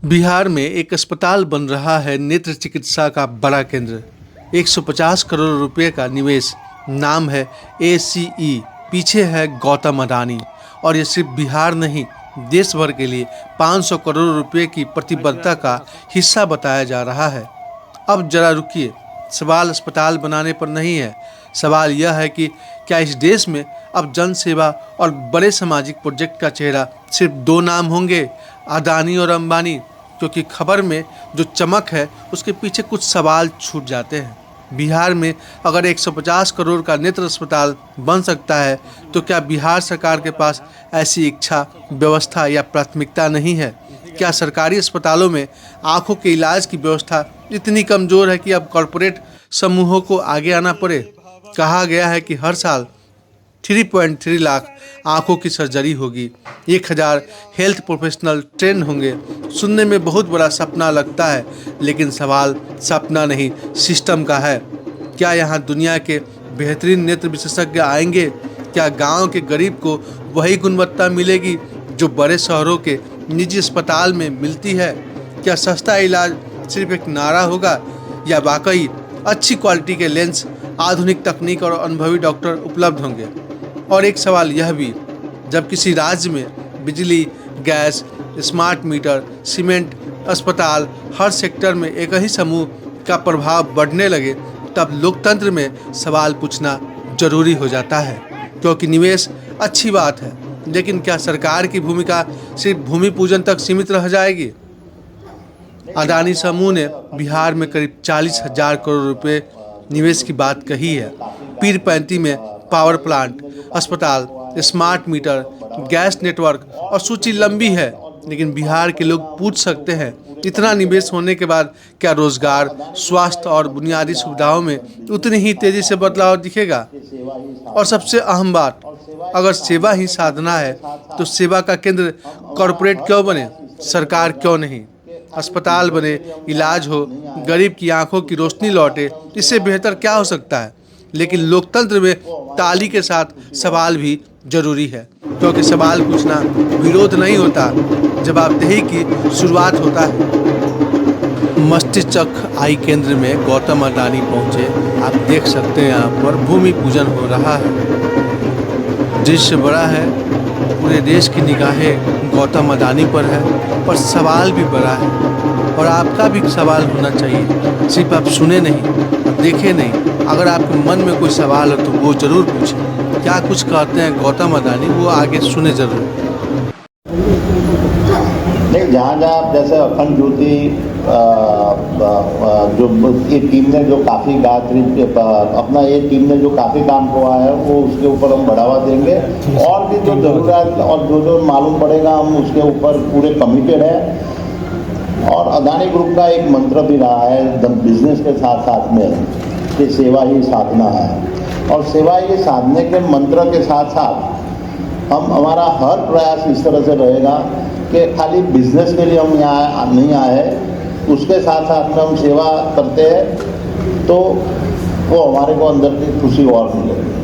बिहार में एक अस्पताल बन रहा है नेत्र चिकित्सा का बड़ा केंद्र। 150 करोड़ रुपए का निवेश, नाम है ACE, पीछे है गौतम अडानी। और ये सिर्फ बिहार नहीं, देश भर के लिए 500 करोड़ रुपए की प्रतिबद्धता का हिस्सा बताया जा रहा है। अब जरा रुकिए, सवाल अस्पताल बनाने पर नहीं है। सवाल यह है कि क्या इस देश में अब जन सेवा और बड़े सामाजिक प्रोजेक्ट का चेहरा सिर्फ दो नाम होंगे, अडानी और अंबानी? क्योंकि खबर में जो चमक है उसके पीछे कुछ सवाल छूट जाते हैं। बिहार में अगर 150 करोड़ का नेत्र अस्पताल बन सकता है तो क्या बिहार सरकार के पास ऐसी इच्छा, व्यवस्था या प्राथमिकता नहीं है? क्या सरकारी अस्पतालों में आंखों के इलाज की व्यवस्था इतनी कमज़ोर है कि अब कॉरपोरेट समूहों को आगे आना पड़े? कहा गया है कि हर साल 3.3 लाख आंखों की सर्जरी होगी, 1000 हेल्थ प्रोफेशनल ट्रेन होंगे। सुनने में बहुत बड़ा सपना लगता है, लेकिन सवाल सपना नहीं, सिस्टम का है। क्या यहाँ दुनिया के बेहतरीन नेत्र विशेषज्ञ आएंगे? क्या गांव के गरीब को वही गुणवत्ता मिलेगी जो बड़े शहरों के निजी अस्पताल में मिलती है? क्या सस्ता इलाज सिर्फ एक नारा होगा, या वाकई अच्छी क्वालिटी के लेंस, आधुनिक तकनीक और अनुभवी डॉक्टर उपलब्ध होंगे? और एक सवाल यह भी, जब किसी राज्य में बिजली, गैस, स्मार्ट मीटर, सीमेंट, अस्पताल, हर सेक्टर में एक ही समूह का प्रभाव बढ़ने लगे, तब लोकतंत्र में सवाल पूछना जरूरी हो जाता है। क्योंकि निवेश अच्छी बात है, लेकिन क्या सरकार की भूमिका सिर्फ भूमि पूजन तक सीमित रह जाएगी? अडानी समूह ने बिहार में करीब 40,000 करोड़ रुपए निवेश की बात कही है। पीरपैंती में पावर प्लांट, अस्पताल, स्मार्ट मीटर, गैस नेटवर्क और सूची लंबी है। लेकिन बिहार के लोग पूछ सकते हैं, इतना निवेश होने के बाद क्या रोजगार, स्वास्थ्य और बुनियादी सुविधाओं में उतनी ही तेजी से बदलाव दिखेगा? और सबसे अहम बात, अगर सेवा ही साधना है तो सेवा का केंद्र कॉरपोरेट क्यों बने, सरकार क्यों नहीं? अस्पताल बने, इलाज हो, गरीब की आंखों की रोशनी लौटे, इससे बेहतर क्या हो सकता है? लेकिन लोकतंत्र में ताली के साथ सवाल भी जरूरी है, क्योंकि सवाल पूछना विरोध नहीं होता, जवाबदेही की शुरुआत होता है। मस्तिष्क आई केंद्र में गौतम अडानी पहुंचे। आप देख सकते हैं यहाँ पर भूमि पूजन हो रहा है। दृश्य बड़ा है, पूरे देश की निगाहें गौतम अडानी पर है, और सवाल भी बड़ा है। और आपका भी सवाल होना चाहिए, सिर्फ आप सुने नहीं, देखे नहीं। अगर आपके मन में कोई सवाल हो तो वो जरूर पूछें। क्या कुछ कहते हैं गौतम अडानी, वो आगे सुने जरूर। नहीं, जहाँ जहाँ जैसे अखंड ज्योति जो ये टीम ने जो काफ़ी अपना ये टीम ने जो काफ़ी काम हुआ है, वो उसके ऊपर हम बढ़ावा देंगे। और भी जो ज़रूरत और जो मालूम पड़ेगा, हम उसके ऊपर पूरे कमिटेड है। और अडानी ग्रुप का एक मंत्र भी रहा है बिजनेस के साथ साथ में कि सेवा ही साधना है। और सेवा ही साधने के मंत्र के साथ साथ हमारा हर प्रयास इस तरह से रहेगा कि खाली बिजनेस के लिए हम यहाँ नहीं आए, उसके साथ साथ में हम सेवा करते हैं तो वो हमारे को अंदर की खुशी और मिलेगी।